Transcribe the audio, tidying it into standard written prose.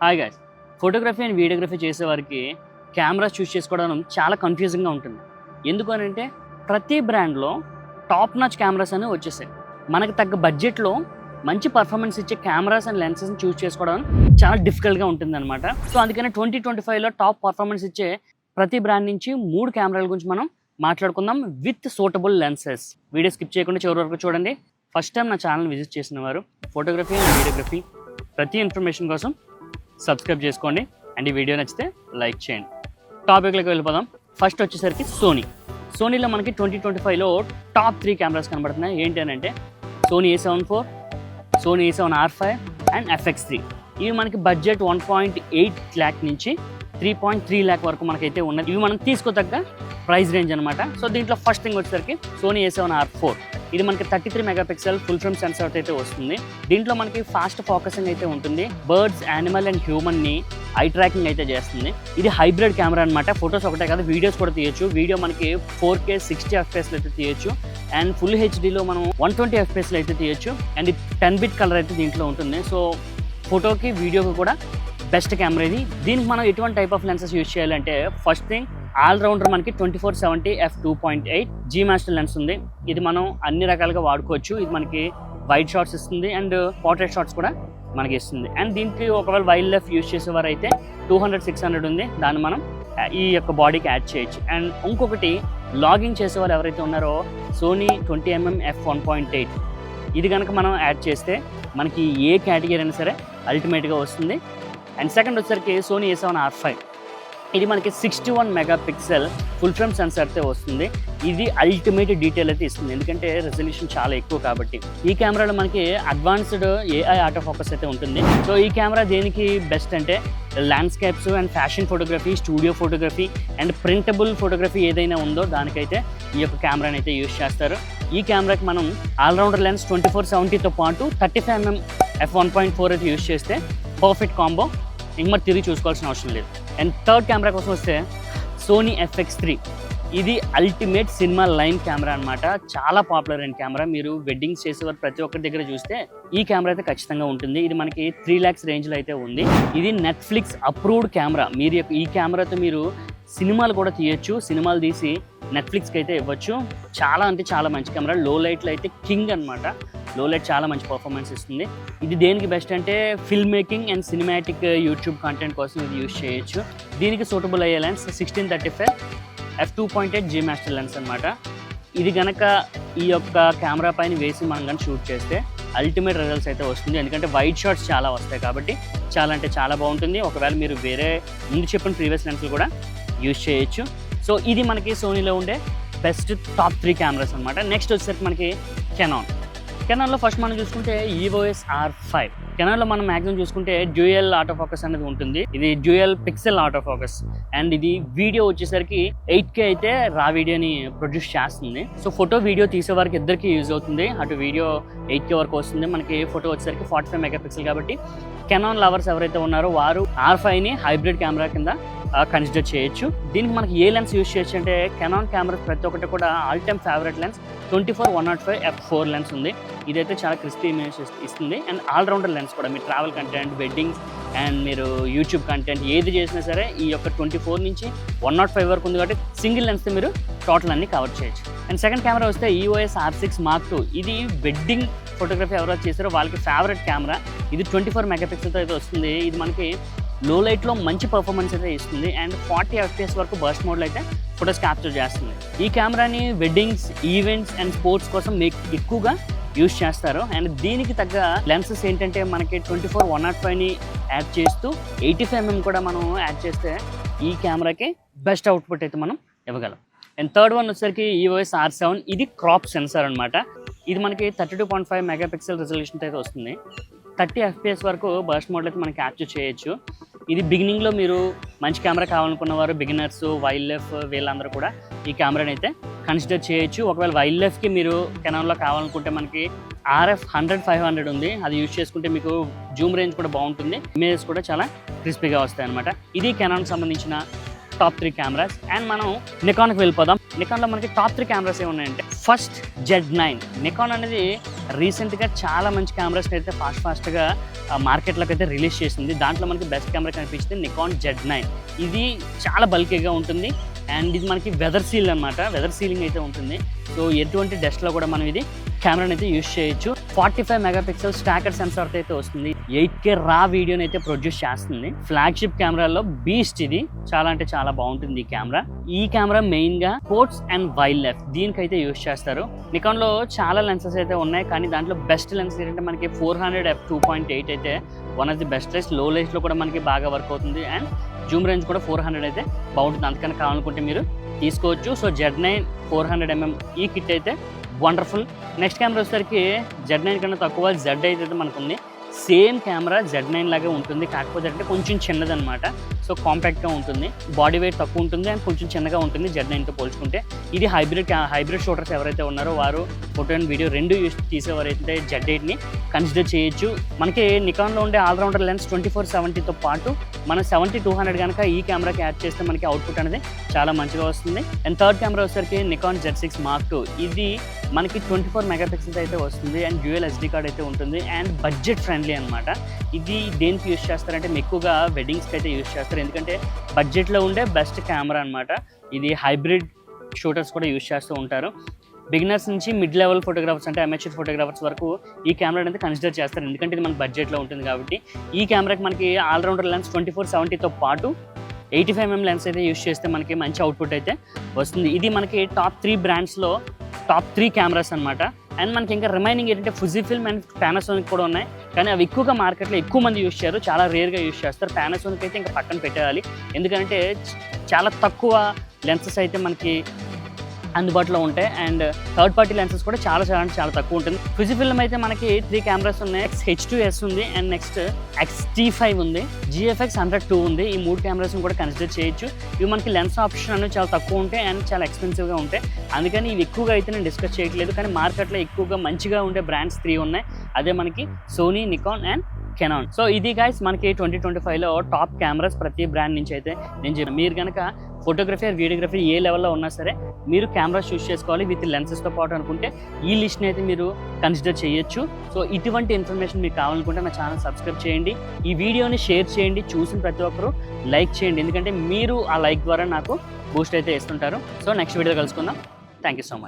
Hi guys, photography and videography చేసేవారికి cameras చూస్ చేసుకోవడం చాలా కన్ఫ్యూజింగ్గా ఉంటుంది. ఎందుకు అని అంటే ప్రతి బ్రాండ్లో టాప్ నాచ్ కెమెరాస్ అనేవి వచ్చేసాయి. మనకు తగ్గ బడ్జెట్లో మంచి పర్ఫార్మెన్స్ ఇచ్చే కెమెరాస్ అండ్ లెన్సెస్ని చూస్ చేసుకోవడం చాలా డిఫికల్ట్గా ఉంటుంది అనమాట. సో అందుకని 2025లో టాప్ పర్ఫార్మెన్స్ ఇచ్చే ప్రతి బ్రాండ్ నుంచి 3 కెమెరాల గురించి మనం మాట్లాడుకుందాం with suitable lenses. Video skip చేయకుండా చివరి వరకు చూడండి. ఫస్ట్ టైం నా ఛానల్ విజిట్ చేసిన వారు ఫోటోగ్రఫీ అండ్ వీడియోగ్రఫీ ప్రతి ఇన్ఫర్మేషన్ కోసం సబ్స్క్రైబ్ చేసుకోండి అండ్ ఈ వీడియో నచ్చితే లైక్ చేయండి. టాపిక్లోకి వెళ్ళిపోదాం. ఫస్ట్ వచ్చేసరికి సోనీలో మనకి 2025లో టాప్ 3 కెమెరాస్ కనబడుతున్నాయి. ఏంటి అని అంటే Sony A7 IV, Sony A7 R5 and FX3. ఇవి మనకి బడ్జెట్ 1.8 lakh నుంచి 3.3 lakh వరకు మనకైతే ఉన్నది. ఇవి మనం తీసుకోదగ్గ ప్రైస్ రేంజ్ అనమాట. సో దీంట్లో ఫస్ట్ థింగ్ వచ్చేసరికి సోనీ A7 R4. ఇది మనకి 33 మెగాపిక్సెల్ ఫుల్ ఫ్రేమ్ సెన్సార్ అయితే వస్తుంది. దీంట్లో మనకి ఫాస్ట్ ఫోకసింగ్ అయితే ఉంటుంది. బర్డ్స్, యానిమల్ అండ్ హ్యూమన్ని ఐ ట్రాకింగ్ అయితే చేస్తుంది. ఇది హైబ్రిడ్ కెమెరా అనమాట. ఫొటోస్ ఒకటే కాదు, వీడియోస్ కూడా తీయొచ్చు. వీడియో మనకి 4K 60 FPS అయితే తీయొచ్చు అండ్ ఫుల్ హెచ్డీలో మనం 120 FPS అయితే తీయొచ్చు. అండ్ 10-bit కలర్ అయితే దీంట్లో ఉంటుంది. సో ఫోటోకి వీడియోకి కూడా బెస్ట్ కెమెరా ఇది. దీనికి మనం ఎటువంటి టైప్ ఆఫ్ లెన్సెస్ యూజ్ చేయాలంటే ఫస్ట్ థింగ్ ఆల్రౌండర్ మనకి 24-70 f2.8 G మాస్టర్ లెన్స్ ఉంది. ఇది మనం అన్ని రకాలుగా వాడుకోవచ్చు. ఇది మనకి వైడ్ షాట్స్ ఇస్తుంది అండ్ పోర్ట్రేట్ షాట్స్ కూడా మనకి ఇస్తుంది. అండ్ దీనికి ఒకవేళ వైల్డ్ లైఫ్ యూజ్ చేసేవారు అయితే 200-600 ఉంది, దాన్ని మనం ఈ యొక్క బాడీకి యాడ్ చేయొచ్చు. అండ్ ఇంకొకటి లాగింగ్ చేసేవారు ఎవరైతే ఉన్నారో సోనీ 20mm f1.8 ఇది కనుక మనం యాడ్ చేస్తే మనకి ఏ కేటగిరీ అయినా సరే అల్టిమేట్గా వస్తుంది. అండ్ సెకండ్ వచ్చేసరికి సోనీ A7 R5. ఇది మనకి 61 మెగాపిక్సెల్ ఫుల్ ఫ్రేమ్ సెన్సార్తో వస్తుంది. ఇది అల్టిమేట్ డీటెయిల్ అయితే ఇస్తుంది, ఎందుకంటే రెజల్యూషన్ చాలా ఎక్కువ కాబట్టి. ఈ కెమెరాలో మనకి అడ్వాన్స్డ్ AI ఆటో ఫోకస్ అయితే ఉంటుంది. సో ఈ కెమెరా దేనికి బెస్ట్ అంటే landscapes and fashion photography, studio photography and printable photography ఏదైనా ఉందో దానికైతే ఈ యొక్క కెమెరాని అయితే యూజ్ చేస్తారు. ఈ కెమెరాకి మనం ఆల్రౌండర్ లెన్స్ 24-70తో పాటు 35mm f1.4 అయితే యూజ్ చేస్తే పర్ఫెక్ట్ కాంబో. ఇంక మరి తిరిగి చూసుకోవాల్సిన అవసరం లేదు. అండ్ థర్డ్ కెమెరా కోసం వస్తే సోనీ FX3. ఇది అల్టిమేట్ సినిమా లైన్ కెమెరా అనమాట. చాలా పాపులర్ అయిన కెమెరా. మీరు వెడ్డింగ్స్ చేసేవారు ప్రతి ఒక్కరి దగ్గర చూస్తే ఈ కెమెరా అయితే ఖచ్చితంగా ఉంటుంది. ఇది మనకి 3 lakhs రేంజ్లో అయితే ఉంది. ఇది నెట్ఫ్లిక్స్ అప్రూవ్డ్ కెమెరా. మీరు ఈ కెమెరాతో మీరు సినిమాలు కూడా తీయొచ్చు. సినిమాలు తీసి నెట్ఫ్లిక్స్కి అయితే ఇవ్వచ్చు. చాలా అంటే చాలా మంచి కెమెరా. లో లైట్లో అయితే కింగ్ అనమాట. లో లైట్ చాలా మంచి పర్ఫార్మెన్స్ ఇస్తుంది. ఇది దేనికి బెస్ట్ అంటే film making and cinematic YouTube content కోసం ఇది యూజ్ చేయొచ్చు. దీనికి సూటబుల్ అయ్యే lens 16-35 f2.8 G master lens అనమాట. ఇది కనుక ఈ యొక్క కెమెరా పైన వేసి మనం కానీ షూట్ చేస్తే అల్టిమేట్ రిజల్ట్స్ అయితే వస్తుంది. ఎందుకంటే వైడ్ షాట్స్ చాలా వస్తాయి కాబట్టి చాలా అంటే చాలా బాగుంటుంది. ఒకవేళ మీరు వేరే ముందు చెప్పిన ప్రీవియస్ లెన్స్లు కూడా యూజ్ చేయొచ్చు. సో ఇది మనకి సోనీలో ఉండే బెస్ట్ టాప్ 3 కెమెరాస్ అనమాట. నెక్స్ట్ వచ్చేసరికి మనకి కెనాన్లో ఫస్ట్ మనం చూసుకుంటే EOS R5. కెనాన్లో మనం మ్యాక్సిమం చూసుకుంటే డ్యూయల్ ఆటో ఫోకస్ అనేది ఉంటుంది. ఇది dual pixel auto focus and ఇది వీడియో వచ్చేసరికి 8K అయితే రా వీడియోని ప్రొడ్యూస్ చేస్తుంది. సో ఫోటో వీడియో తీసే వారికి ఇద్దరికి యూజ్ అవుతుంది. అటు వీడియో 8K వరకు వస్తుంది. మనకి ఫోటో వచ్చేసరికి 45 మెగాపిక్సెల్ కాబట్టి కెనాన్ లవర్స్ ఎవరైతే ఉన్నారో వారు R5ని హైబ్రిడ్ కెమెరా కింద కన్సిడర్ చేయొచ్చు. దీనికి మనకి ఏ లెన్స్ యూజ్ చేయొచ్చు అంటే కెనాన్ కెమెరా ప్రతి ఒక్కటి కూడా all time favourite lens 24-105 f4 lens ఉంది. ఇదైతే చాలా క్రిస్పీ ఇమేజ్ ఇస్తుంది. అండ్ ఆల్రౌండర్ లెన్స్ కూడా మీరు ట్రావెల్ కంటెంట్, వెడ్డింగ్స్ అండ్ మీరు యూట్యూబ్ కంటెంట్ ఏది చేసినా సరే ఈ యొక్క 24 నుంచి 105 వరకు ఉంది కాబట్టి సింగిల్ లెన్స్తో మీరు టోటల్ అన్ని కవర్ చేయొచ్చు. అండ్ సెకండ్ కెమెరా వస్తే EOS R6 Mark II. ఇది వెడ్డింగ్ ఫోటోగ్రఫీ ఎవరైతే చేస్తారో వాళ్ళకి ఫేవరెట్ కెమెరా. ఇది 24 మెగాపిక్సెల్తో అయితే వస్తుంది. ఇది మనకి లో లైట్లో మంచి పర్ఫార్మెన్స్ అయితే ఇస్తుంది అండ్ 40 FPS వరకు బర్స్ట్ మోడ్లో అయితే ఫొటోస్ క్యాప్చర్ చేస్తుంది. ఈ కెమెరాని వెడ్డింగ్స్, ఈవెంట్స్ అండ్ స్పోర్ట్స్ కోసం ఎక్కువగా యూజ్ చేస్తారు. అండ్ దీనికి తగ్గ లెన్సెస్ ఏంటంటే మనకి 24-105ని యాడ్ చేస్తూ 85mm కూడా మనం యాడ్ చేస్తే ఈ కెమెరాకి బెస్ట్ అవుట్పుట్ అయితే మనం ఇవ్వగలం. అండ్ థర్డ్ వన్ వచ్చేసరికి EOS R7. ఇది క్రాప్ సెన్సార్ అనమాట. ఇది మనకి 32.5 మెగాపిక్సెల్ రిజల్యూషన్ అయితే వస్తుంది. 30 FPS వరకు బర్స్ట్ మోడ్లో అయితే మనం క్యాప్చర్ చేయొచ్చు. ఇది బిగినింగ్లో మీరు మంచి కెమెరా కావాలనుకున్న వారు, బిగినర్స్, వైల్డ్ లైఫ్ వీళ్ళందరూ కూడా ఈ కెమెరాని అయితే కన్సిడర్ చేయొచ్చు. ఒకవేళ వైల్డ్ లైఫ్కి మీరు కెనాన్లో కావాలనుకుంటే మనకి RF 100-500 ఉంది. అది యూజ్ చేసుకుంటే మీకు జూమ్ రేంజ్ కూడా బాగుంటుంది. ఇమేజెస్ కూడా చాలా క్రిస్పీగా వస్తాయి అనమాట. ఇది కెనాన్కి సంబంధించిన టాప్ 3 కెమెరాస్. అండ్ మనం నికాన్కి వెళ్ళిపోదాం. నికాన్లో మనకి టాప్ 3 కెమెరాస్ ఏమున్నాయంటే ఫస్ట్ Z9. నికాన్ అనేది రీసెంట్గా చాలా మంచి కెమెరాస్ అయితే ఫాస్ట్గా మార్కెట్లోకి అయితే రిలీజ్ చేసింది. దాంట్లో మనకి బెస్ట్ కెమెరా కనిపించింది నికాన్ Z9. ఇది చాలా బల్కీగా ఉంటుంది అండ్ ఇది మనకి వెదర్ సీల్ అనమాట. వెదర్ సీలింగ్ అయితే ఉంటుంది. సో ఎటువంటి డస్ట్లో కూడా మనం ఇది కెమెరాని అయితే యూజ్ చేయొచ్చు. 45 మెగాపిక్సెల్ స్టాకర్ సెన్సార్తో అయితే వస్తుంది. 8K రా వీడియోని అయితే ప్రొడ్యూస్ చేస్తుంది. ఫ్లాగ్షిప్ కెమెరాలో బీస్ట్ ఇది. చాలా అంటే చాలా బాగుంటుంది ఈ కెమెరా. ఈ కెమెరా మెయిన్గా స్పోర్ట్స్ అండ్ వైల్డ్ లైఫ్ దీనికైతే యూజ్ చేస్తారు. నికాన్లో చాలా లెన్సెస్ అయితే ఉన్నాయి, కానీ దాంట్లో బెస్ట్ లెన్స్ ఏంటంటే మనకి 400 f2.8 అయితే one of the best lens. లో లైట్స్లో కూడా మనకి బాగా వర్క్ అవుతుంది అండ్ జూమ్ రేంజ్ కూడా 400 అయితే బాగుంటుంది. అందుకని కావాలనుకుంటే మీరు తీసుకోవచ్చు. సో Z9 400mm ఈ కిట్ అయితే వండర్ఫుల్. నెక్స్ట్ కెమెరా వచ్చేసరికి Z9 కన్నా తక్కువ Z8 అయితే మనకు ఉంది. సేమ్ కెమెరా Z9 లాగే ఉంటుంది, కాకపోతే అంటే కొంచెం చిన్నదనమాట. సో కాంపాక్ట్గా ఉంటుంది, బాడీ వెయిట్ తక్కువ ఉంటుంది అండ్ కొంచెం చిన్నగా ఉంటుంది Z9తో పోల్చుకుంటే. ఇది హైబ్రిడ్ షూటర్స్ ఎవరైతే ఉన్నారో వారు ఫోటో అండ్ వీడియో రెండు యూస్ తీసేవారైతే Z8ని కన్సిడర్ చేయొచ్చు. మనకి నికాన్లో ఉండే ఆల్రౌండర్ లెన్స్ 24-70తో పాటు మనం 70-200 కనుక ఈ కెమెరాకి యాడ్ చేస్తే మనకి అవుట్పుట్ అనేది చాలా మంచిగా వస్తుంది. అండ్ థర్డ్ కెమెరా వచ్చేసరికి నికాన్ Z6 Mark II. ఇది మనకి 24 మెగాపిక్సెల్స్ అయితే వస్తుంది అండ్ డ్యూయల్ SD కార్డ్ అయితే ఉంటుంది అండ్ బడ్జెట్ ఫ్రెండ్లీ అనమాట. ఇది దేనికి యూస్ చేస్తారంటే ఎక్కువగా వెడ్డింగ్స్కి అయితే యూస్ చేస్తారు, ఎందుకంటే బడ్జెట్లో ఉండే బెస్ట్ కెమెరా అనమాట. ఇది హైబ్రిడ్ షూటర్స్ కూడా యూస్ చేస్తూ ఉంటారు. బిగినర్స్ నుంచి మిడ్ లెవెల్ ఫోటోగ్రాఫర్స్ అంటే అమెచ్యూర్ ఫోటోగ్రాఫర్స్ వరకు ఈ కెమెరా అనేది కన్సిడర్ చేస్తారు, ఎందుకంటే ఇది మన బడ్జెట్లో ఉంటుంది కాబట్టి. ఈ కెమెరాకి మనకి ఆల్రౌండర్ లెన్స్ 24-70తో పాటు 85mm లెన్స్ అయితే యూస్ చేస్తే మనకి మంచి అవుట్పుట్ అయితే వస్తుంది. ఇది మనకి టాప్ 3 బ్రాండ్స్లో టాప్ 3 కెమెరాస్ అనమాట. అండ్ మనకి ఇంకా రిమైనింగ్ ఏంటంటే ఫుజిఫిల్మ్ అండ్ పానాసోనిక్ కూడా ఉన్నాయి, కానీ అవి ఎక్కువగా మార్కెట్లో ఎక్కువ మంది యూస్ చేయరు, చాలా రేర్గా యూస్ చేస్తారు. పానాసోనిక్ అయితే ఇంకా పక్కన పెట్టేయాలి, ఎందుకంటే చాలా తక్కువ లెన్సెస్ అయితే మనకి అందుబాటులో ఉంటాయి అండ్ థర్డ్ పార్టీ లెన్సెస్ కూడా చాలా తక్కువ ఉంటుంది. ఫుజిఫిల్మ్ అయితే మనకి 3 కెమెరాస్ ఉన్నాయి. H2S ఉంది అండ్ నెక్స్ట్ X-T5 ఉంది, GFX 102 ఉంది. ఈ 3 కెమెరాస్ని కూడా కన్సిడర్ చేయొచ్చు. ఇవి మనకి లెన్స్ ఆప్షన్ అనేవి చాలా తక్కువ ఉంటాయి అండ్ చాలా ఎక్స్పెన్సివ్గా ఉంటాయి, అందుకని ఇవి ఎక్కువగా అయితే నేను డిస్కస్ చేయట్లేదు. కానీ మార్కెట్లో ఎక్కువగా మంచిగా ఉండే బ్రాండ్స్ 3 ఉన్నాయి, అదే మనకి Sony, Nikon and Canon. So ఇది గైస్ మనకి 2025లో టాప్ కెమెరాస్ ప్రతి బ్రాండ్ నుంచి అయితే నేను చెప్పాను. మీరు కనుక ఫోటోగ్రఫీ ఆర్ వీడియోగ్రఫీ ఏ లెవెల్లో ఉన్నా సరే మీరు కెమెరాస్ చూస్ చేసుకోవాలి విత్ లెన్సెస్తో పాటు అనుకుంటే ఈ లిస్ట్ని అయితే మీరు కన్సిడర్ చేయొచ్చు. సో ఇటువంటి ఇన్ఫర్మేషన్ మీకు కావాలనుకుంటే నా ఛానల్ సబ్స్క్రైబ్ చేయండి, ఈ వీడియోని షేర్ చేయండి, చూసిన ప్రతి ఒక్కరు లైక్ చేయండి, ఎందుకంటే మీరు ఆ లైక్ ద్వారా నాకు బూస్ట్ అయితే ఇస్తుంటారు. సో నెక్స్ట్ వీడియో కలుసుకుందాం. Thank you so much.